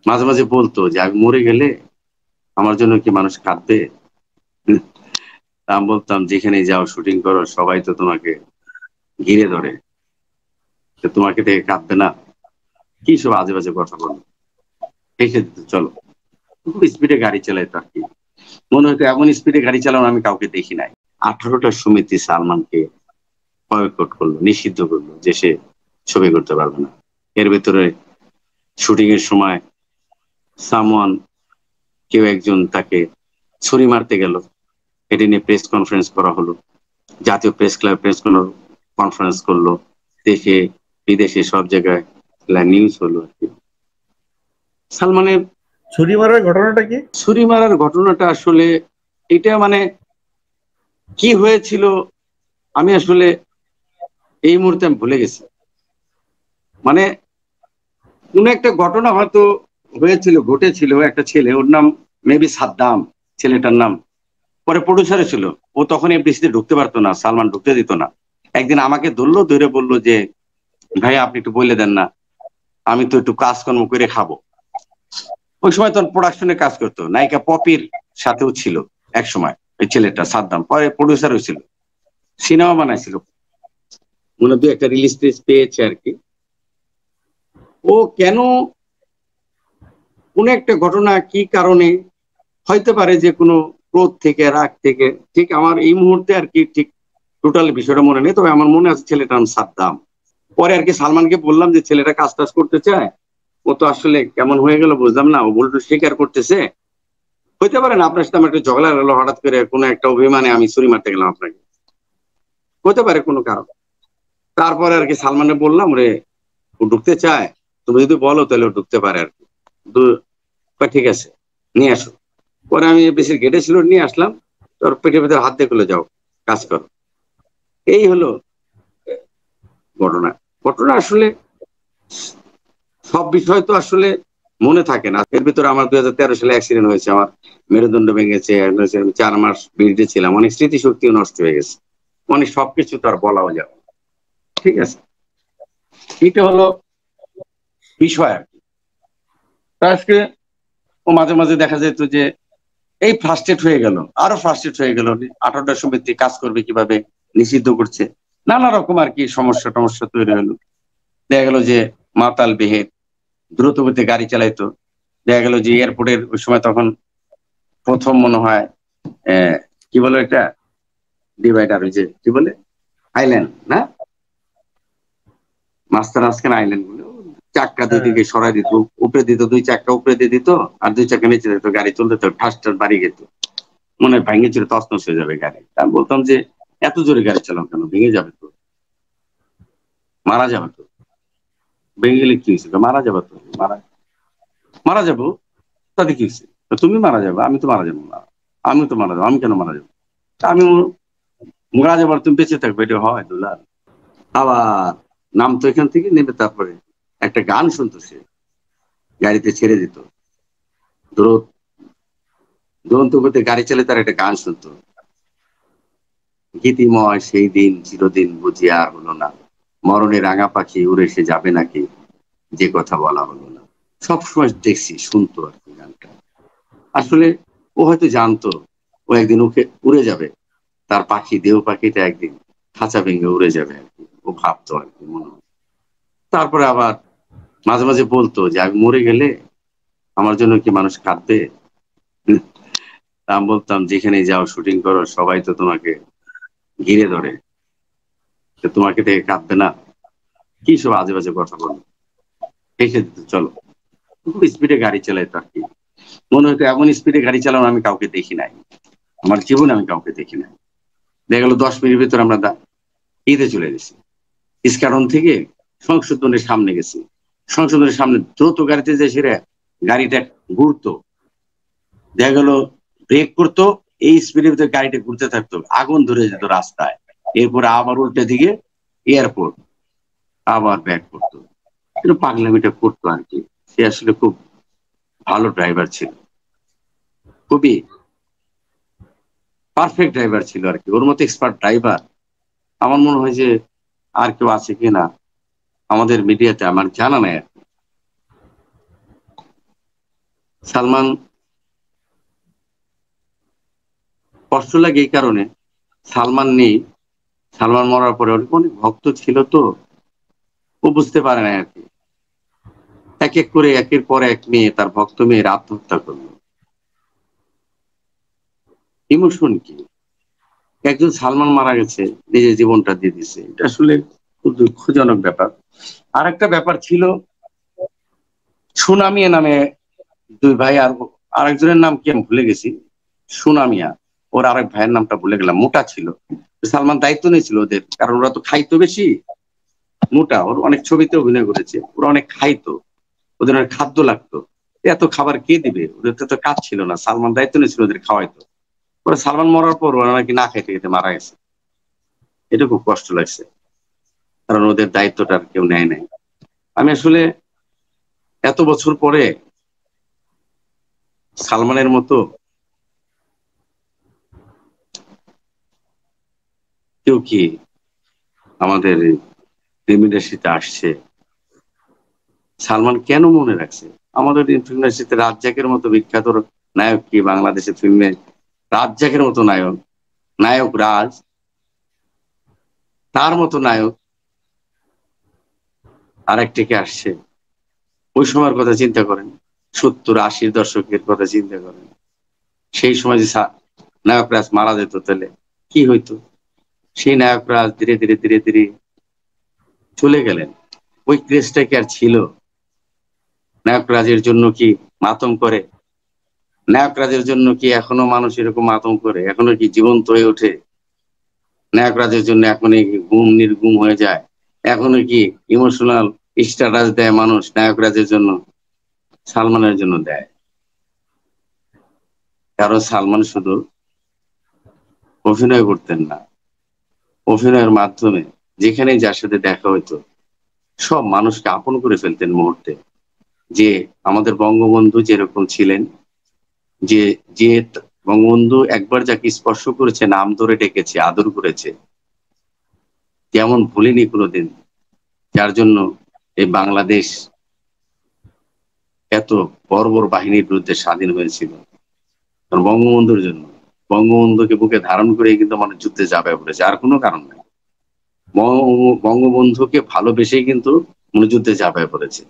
মাঝে মাঝে বলতো যে আমি মরে গেলে আমার জন্য কি মানুষ কাঁদবে? তা আমি বলতাম, যেখানে যাও শুটিং করো সবাই তো তোমাকে ঘিরে ধরে, তো তোমাকে দেখে কাঁদবে না? কি সব আজে বাজে কথা বলো, রেখে দিত চলো। খুব স্পিডে গাড়ি চালাইতো আর কি। মনে হতো এমন স্পিডে গাড়ি চালানো আমি কাউকে দেখি নাই। 18টা সমিতি সালমানকে বয়কট করলো, নিষিদ্ধ করলো যে সে ছবি করতে পারবে না। এর ভেতরে শুটিং এর সময় সামওয়ান, কেউ একজন তাকে ছুরি মারতে গেল। এটা নিয়ে প্রেস কনফারেন্স করা হলো, জাতীয় প্রেস ক্লাব প্রেস কনফারেন্স করলো, দেশে বিদেশে সব জায়গায় নিউজ হলো আর কি। সালমানের ছুরি মারার ঘটনাটা কি? ছুরি মারার ঘটনাটা আসলে এটা মানে কি হয়েছিল আমি আসলে এই মুহূর্তে আমি ভুলে গেছি। মানে কোন একটা ঘটনা হয়তো হয়েছিল, ঘটেছিল। একটা ছেলে, ওর নাম মেবি সাদ্দাম, ছেলেটার নাম। পরে প্রডিউসারে ছিল, ও তখন এফডিসিতে ঢুকতে পারতো না, সালমান ঢুকতে দিত না। একদিন আমাকে ধরলো, ধরে বললো যে ভাই আপনি একটু বলে দেন না, আমি তো একটু কাজকর্ম করে খাবো। ওই সময় তখন প্রোডাকশনে কাজ করতো, নায়িকা পপির সাথেও ছিল এক সময় ওই ছেলেটা সাদ্দাম। পরে প্রডিউসার হয়েছিল, সিনেমা বানাইছিল, মনে হয় একটা রিলিজ পেয়েছে আর কি। ও কেন, কোন একটা ঘটনা কি কারণে, হইতে পারে যে কোনো ক্রোধ থেকে, রাগ থেকে, ঠিক আমার এই মুহূর্তে আর কি ঠিক টোটাল বিষয়টা মনে নেই, তবে আমার মনে আছে ছেলেটার নাম সাদ্দাম। পরে আর কি সালমানকে বললাম যে ছেলেটা কাজ টাজ করতে চায়, ও তো আসলে কেমন হয়ে গেল বুঝলাম না, ও ভুল স্বীকার করতেছে। হইতে পারে না আপনার সাথে আমার একটা ঝগড়া হলো, হঠাৎ করে কোনো একটা অভিমানে আমি ছুরি মারতে গেলাম আপনাকে, হতে পারে কোনো কারণ। তারপরে আর কি সালমানে বললাম, রে ও ঢুকতে চায়, তুমি যদি বলো তাহলে ও ঢুকতে পারে আর কি। ঠিক আছে, নিয়ে আসো। পরে আমি বেশি গেটে ছিল, নিয়ে আসলাম। তোর পেটের ভেতরে হাত দিয়ে খুলে যাও, কাজ করো। এই হলো ঘটনা। ঘটনা আসলে সব বিষয় তো আসলে মনে থাকে না। এর ভিতরে আমার 2013 সালে অ্যাক্সিডেন্ট হয়েছে, আমার মেরুদণ্ড ভেঙেছে, 4 মাস বেডে ছিলাম, অনেক স্মৃতিশক্তিও নষ্ট হয়ে গেছে, অনেক সবকিছু তো আর বলাও যাবে না। ঠিক আছে, এটা হলো বিষয় আর কি। তা আজকে ও মাঝে মাঝে দেখা যেত যে এই ফ্রাস্ট্রেট হয়ে গেল, আরো ফ্রাস্ট্রেট হয়ে গেল। 18টা সমিতি কাজ করবে কিভাবে, নিষিদ্ধ করছে, নানা রকম আর কি সমস্যা টমস্যা তৈরি হলো। দেখা গেল যে মাতাল বেহেদ দ্রুত গতিতে গাড়ি চালাইতো। দেখা গেল যে এয়ারপোর্টের ওই সময় তখন প্রথম মনে হয় কি বলে এটা, ডিভাইডার, ওই যে কি বলে, আইল্যান্ড না, মাস্টার মাঝখানে আইল্যান্ড বলে, চাক্কা দুই হ্যাঁ। দিকে সরাই দিত, উপরে দিত, 2 চাক্কা উপরে দিয়ে দিত, আর 2 চাক্কা নিচে দিত, গাড়ি চলতে তো ঠাসটাস বাড়ি যেত, মনে হয় ভেঙে ছিল, তছনছ হয়ে যাবে গাড়ি। আমি বলতাম যে এত জোরে গাড়ি চালাও কেন, ভেঙে যাবে তো, মারা যাবে তো। ভেঙে গেলে কি হয়েছে, মারা যাবে তো, মারা মারা যাবো, তাতে কি হয়েছে, তুমি মারা যাবে, আমি তো মারা যাবো না, আমি তো মারা যাবো, আমি কেন মারা যাবো, আমি মারা যাবার, তুমি বেঁচে থাকবে, এটা হয় দুলাল। আবার নামতো এখান থেকে, নেমে তারপরে একটা গান শুনতো সে, গাড়িতে ছেড়ে দিত, দ্রুত দুরন্ত গতিতে গাড়ি চালে, তার একটা গান শুনতো, গীতিময় সেই দিন চিরদিন বুঝি আর হলো না, মরণে রাঙা পাখি উড়ে সে যাবে নাকি, যে কথা বলা হলো না। সবসময় দেখছি শুনতো আর কি গানটা। আসলে ও হয়তো জানতো ও একদিন ওকে উড়ে যাবে, তার পাখি, দেহ পাখিটা একদিন খাঁচা ভেঙে উড়ে যাবে আর কি, ও ভাবতো আর কি মনে হয়। তারপরে আবার মাঝে মাঝে বলতো যে আমি মরে গেলে আমার জন্য কি মানুষ কাঁদবে? তা আমি বলতাম, যেখানে যাও শুটিং করো সবাই তো তোমাকে ঘিরে ধরে, তো তোমাকে দেখে কাঁদবে না? কি সব আজে বাজে কথা বলো, রেখে দিত চলো। খুব স্পিডে গাড়ি চালাইতো আর কি। মনে হতো এমন স্পিডে গাড়ি চালানো আমি কাউকে দেখি নাই, আমার জীবনে আমি কাউকে দেখি নাই। দেখা গেলো 10 মিনিটের ভিতরে আমরা ঈদে চলে গেছি, ইস্কাটন থেকে সংশোধনের সামনে গেছি। সংশোধনের সামনে দ্রুত গাড়িতে যে সেরে গাড়িটা ঘুরতো, দেখা গেল ব্রেক করতো, এই স্পিডের ভিতরে গাড়িটা ঘুরতে থাকতো, আগুন ধরে যেত রাস্তায়। এরপরে আবার উল্টে দিকে এয়ারপোর্ট, আবার ব্যাক করতো। কিন্তু পাগলামিটা করতো আর কি। সে আসলে খুব ভালো ড্রাইভার ছিল, খুবই পারফেক্ট ড্রাইভার ছিল আর কি। ওর মতো এক্সপার্ট ড্রাইভার আমার মনে হয় যে আর কেউ আছে কিনা আমাদের মিডিয়াতে, আমার জানা নাই আর কি। সালমান কষ্ট লাগে এই কারণে, সালমান নেই, সালমান মরার পরে অনেক ভক্ত ছিল তো, ও বুঝতে পারে না আর কি। এক এক করে একের পর এক মেয়ে, তার ভক্ত মেয়ের আত্মহত্যা করলো। ইমোশন কি? একজন সালমান মারা গেছে, নিজের জীবনটা দিয়ে দিছে, এটা আসলে খুব দুঃখজনক ব্যাপার। আর একটা ব্যাপার ছিল, সুনামিয়া নামে দুই ভাই, আর আরেকজনের নাম কি আমি ভুলে গেছি, সুনামিয়া, ওর আরেক ভাইয়ের নামটা ভুলে গেলাম, মোটা ছিল। সালমান দায়িত্ব নিয়েছিল ওদের, কারণ ওরা তো খাইতো বেশি, মোটা, ওর অনেক ছবিতে অভিনয় করেছে, ওরা অনেক খাইতো, ওদের অনেক খাদ্য লাগতো। এত খাবার কে দিবে, ওদের তো কাজ ছিল না, সালমান দায়িত্ব নিয়েছিল ওদের খাওয়াইতো। ওরা সালমান মরার পর ওরা নাকি না খাইতে খেতে মারা গেছে। এটা খুব কষ্ট লাগছে, কারণ ওদের দায়িত্বটা আর কেউ নেয় নাই। আমি আসলে এত বছর পরে সালমানের মতো কেউ কি আমাদের ইন্ডাস্ট্রিতে আসছে, সালমান কেন মনে রাখছে? আমাদের ইন্ডাস্ট্রিতে রাজ্জাকের মতো বিখ্যাত নায়ক কি বাংলাদেশের ফিল্মে? রাজ্জাকের মতো নায়ক, নায়ক রাজ, তার মতো নায়ক আরেকটা কে আসছে? ওই সময়ের কথা চিন্তা করেন, 70-80 দশকের কথা চিন্তা করেন। সেই সময় যে নায়ক রাজ মারা যেত, তাহলে কি হইতো? সেই নায়ক রাজ ধীরে ধীরে ধীরে ধীরে চলে গেলেন। ওই ক্রেজটা কি আর ছিল? নায়ক রাজের জন্য কি মাতম করে? নায়ক রাজের জন্য কি এখনো মানুষ এরকম মাতম করে? এখনো কি জীবন্ত হয়ে ওঠে? নায়ক রাজের জন্য এখন গুম নির্গুম হয়ে যায়? এখনো কি ইমোশনাল স্ট্যাটাস দেয় মানুষ নায়ক রাজের জন্য? সালমানের জন্য দেয়, কারণ সালমান শুধু অভিনয় করতেন না, অভিনয়ের মাধ্যমে যেখানে যার সাথে দেখা হইতো সব মানুষকে আপন করে ফেলতেন মুহূর্তে। যে আমাদের বঙ্গবন্ধু যেরকম ছিলেন, যে যে বঙ্গবন্ধু একবার যাকে স্পর্শ করেছে, নাম ধরে ডেকেছে, আদর করেছে, যেমন ভুলিনি কোনোদিন, যার জন্য এই বাংলাদেশ এত বর্বর বাহিনীর বিরুদ্ধে স্বাধীন হয়েছিল, কারণ বঙ্গবন্ধুর জন্য। বঙ্গবন্ধুকে বুকে ধারণ করে কিন্তু মানুষ যুদ্ধে যাবে পড়েছে, আর কোনো কারণ নেই। বঙ্গবন্ধুকে ভালোবেসেই কিন্তু মানুষ যুদ্ধে ঝাঁপায় পড়েছে।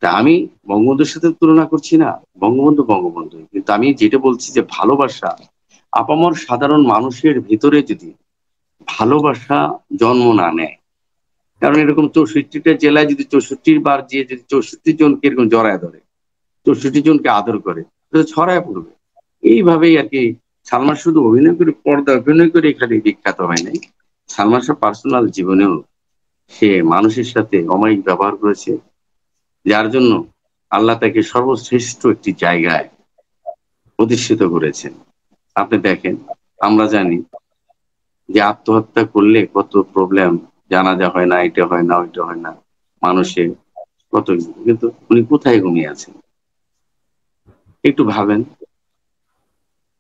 তা আমি বঙ্গবন্ধুর সাথে তুলনা করছি না, বঙ্গবন্ধু বঙ্গবন্ধু, কিন্তু আমি যেটা বলছি যে ভালোবাসা, আপামর সাধারণ মানুষের ভিতরে যদি ভালোবাসা জন্ম না নেয়, কারণ এরকম 64টা জেলায় যদি 64 বার যে যদি 64 জনকে এরকম জড়ায় ধরে, 64 জনকে আদর করে, তাহলে ছড়ায় পড়বে। এইভাবেই আর কি। সালমান শুধু অভিনয় করে, পর্দা অভিনয় করে এখানে বিখ্যাত হয় নাই, সালমান শাহ পার্সোনাল জীবনেও সে মানুষের সাথে অমায়িক ব্যবহার করেছে, যার জন্য আল্লাহ তাকে সর্বশ্রেষ্ঠ একটি জায়গায় প্রতিষ্ঠিত করেছেন। আপনি দেখেন, আমরা জানি যে আত্মহত্যা করলে কত প্রবলেম, জানাজা হয় না, এটা হয় না, ওইটা হয় না, মানুষের কত কিছু। কিন্তু উনি কোথায় ঘুমিয়ে আছেন একটু ভাবেন।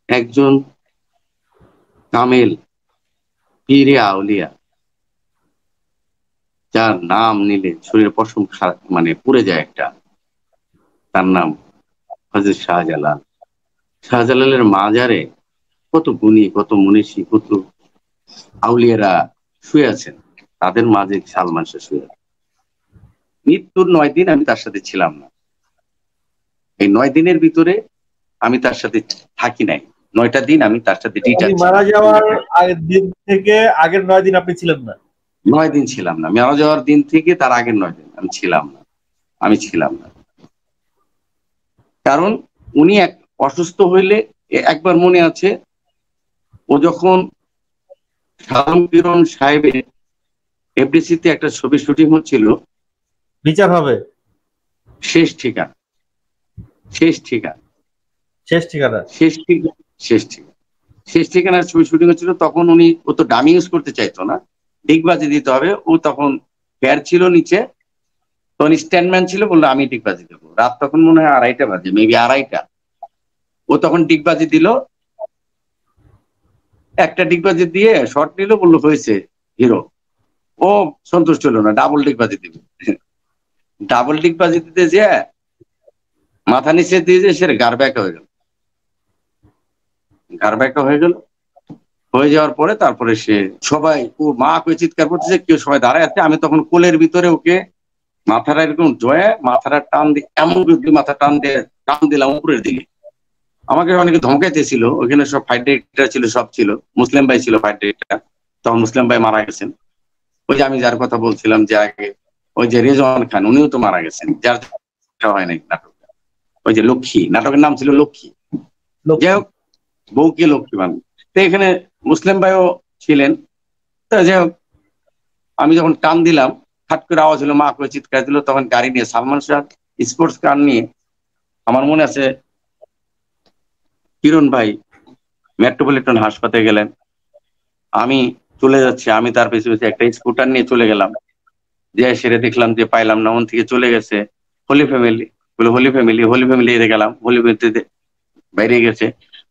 একজন কামেল পীরে আউলিয়া, যার নাম নিলে শরীরে পশম মানে পুড়ে যায় একটা, তার নাম হযরত শাহজালাল। শাহজালালের মাজারে কত গুণী, কত মনীষী, কত আউলিয়ারা শুয়ে আছেন, তাদের মাঝে সালমান শাহ শুয়ে আছেন। মৃত্যুর 9 দিন আমি তার সাথে ছিলাম না, এই 9 দিনের ভিতরে আমি তার সাথে থাকি নাই, 9টা দিন আমি তার সাথে উনি ডিটাচ মারা ছিলাম। যাওয়ার আগের দিন থেকে আগের 9 দিন আপনি ছিলেন না? 9 দিন ছিলাম না, মারা যাওয়ার দিন থেকে তার আগের 9 দিন আমি ছিলাম না, আমি ছিলাম না। কারণ উনি এক অসুস্থ হইলে, একবার মনে আছে, ও যখন শালম কিরণ সাহেবের এফডিসিতে একটা ছবি শুটিং হচ্ছিল, বিচার হবে, শেষ ঠিকানা, শেষ ঠিকানা, শেষ ঠিকানা। শেষ ঠিকানা, শেষ ঠিকানা, শেষ ঠিকানার ছবি শুটিং হচ্ছিল, তখন উনি, ও তো ডামি ইউজ করতে চাইতো না, ডিগবাজি দিতে হবে, ও তখন ফেয়ার ছিল নিচে, তখন স্ট্যান্ডম্যান ছিল, বললো আমি ডিগবাজি দেবো। রাত তখন মনে হয় 2:30 বাজে, মেবি 2:30। ও তখন ডিগবাজি দিল, একটা ডিগবাজি দিয়ে শর্ট নিল, বললো হয়েছে হিরো। ও সন্তুষ্ট হলো না, ডাবল ডিগবাজি দিবে। ডাবল ডিগবাজি দিতে যে মাথা নিচে দিয়ে যে সে গার ব্যাকা হয়ে গেল, গার ব্যাকা হয়ে গেল। হয়ে যাওয়ার পরে তারপরে সে সবাই, ও মা করে চিৎকার করতেছে, কেউ সবাই দাঁড়ায় আছে। আমি তখন কোলের ভিতরে ওকে মাথাটা এরকম জয়ে মাথাটা টান দিয়ে এমন মাথা টান দিলাম উপরের দিকে। আমাকে অনেকে ধমকাইতেছিল, ওখানে সব ফাইট ডিরেক্টর ছিল, সব ছিল। মুসলিম ভাই ছিল ফাইট ডিরেক্টর, তখন মুসলিম ভাই মারা গেছেন। ওই যে আমি যার কথা বলছিলাম যে আগে, ওই যে রেজওয়ান খান, উনিও তো মারা গেছেন, যার হয় নাই নাটকটা। ওই যে লক্ষ্মী, নাটকের নাম ছিল লক্ষ্মী। যাই হোক, বউকে লক্ষ্মী বান। তো এখানে মুসলিম ভাইও ছিলেন। তো যাই হোক, আমি যখন টান দিলাম, খাট করে আওয়াজ হলো, মা করে চিৎকার দিল। তখন গাড়ি নিয়ে সালমান শাহ স্পোর্টস কার নিয়ে, আমার মনে আছে কিরণ ভাই মেট্রোপলিটন হাসপাতালে গেলেন, আমি চলে যাচ্ছি, আমি তার পিছু পিছু একটা স্কুটার নিয়ে চলে গেলাম। যে সেরে দেখলাম যে পাইলাম না, ওন থেকে চলে গেছে হোলি ফ্যামিলি, বলে হোলি ফ্যামিলি, হোলি ফ্যামিলি এতে গেলাম, হোলি ফ্যামিলিতে বাইরে গেছে।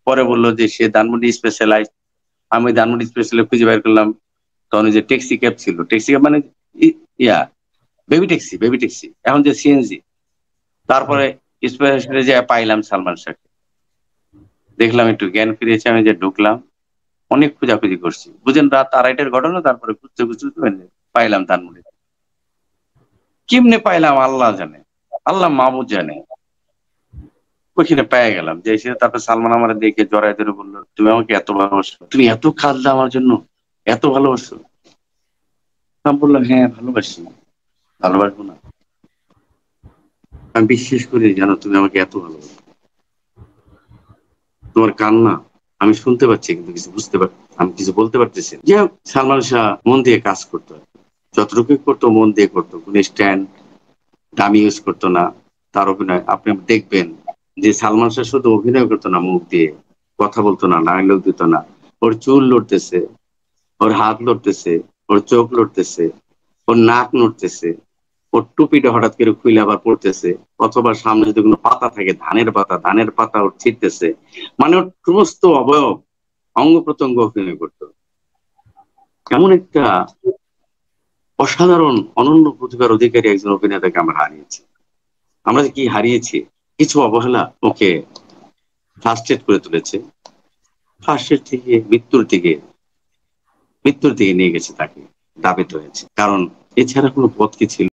পরে বললো যে সে ধানমন্ডি স্পেশালাইজ। আমি ধানমন্ডি স্পেশালে খুঁজে বের করলাম, তখন যে ট্যাক্সি ক্যাব ছিল, ট্যাক্সি ক্যাব মানে yeah baby taxi, baby taxi, এখন যে সিএনজি। তারপরে স্পেশালে যে পাইলাম সালমান শাহকে, দেখলাম একটু জ্ঞান ফিরেছে, আমি যে ঢুকলাম, অনেক খোঁজাখুঁজি করছি, বুঝেন, রাত 2:30টার ঘটনা। তারপরে খুঁজতে খুঁজতে পাইলাম ধানমন্ডি। কেমনে পাইলাম আল্লাহ জানে, আল্লাহ মাহবুদ জানে। ওইখানে পেয়ে গেলাম, যে এসে তারপর সালমান আমার দেখে জড়াই ধরে বললো, তুমি আমাকে এত ভালোবাসো, তুমি এত কাঁদলে আমার জন্য, এত ভালোবাসো? আমি বললাম, হ্যাঁ ভালোবাসি, ভালোবাসবো না? আমি বিশ্বাস করি জানো, তুমি আমাকে এত ভালোবাসো। তোমার কান্না আমি শুনতে পাচ্ছি, কিন্তু কিছু বুঝতে পার, আমি কিছু বলতে পারতেছি না। যে সালমান শাহ মন দিয়ে কাজ করতো, যতটুকু করতো মন দিয়ে করতো, কোন স্ট্যান্ড দামি ইউজ করতো না। তার অভিনয় আপনি দেখবেন যে সালমান শাহ শুধু অভিনয় করতো না, মুখ দিয়ে কথা বলতো না, ডায়লগ দিত না। ওর চুল লড়তেছে, ওর হাত লড়তেছে, ওর চোখ লড়তেছে, ওর নাক নড়তেছে, ওর টুপিটা হঠাৎ করে খুলে আবার পড়তেছে, অথবা সামনে যদি কোনো পাতা থাকে, ধানের পাতা, ধানের পাতা ওর ছিটতেছে। মানে ওর সমস্ত অবয়ব, অঙ্গ প্রত্যঙ্গ অভিনয় করতো। এমন একটা অসাধারণ অনন্য প্রতিভার অধিকারী একজন অভিনেতাকে আমরা হারিয়েছি। আমরা যে কি হারিয়েছি, কিছু অবহেলা ওকে ফ্রাস্ট্রেট করে তুলেছে। ফার্স্টের থেকে মৃত্যুর দিকে নিয়ে গেছে, তাকে দাবিত হয়েছে। কারণ এছাড়া কোনো পথ কি ছিল?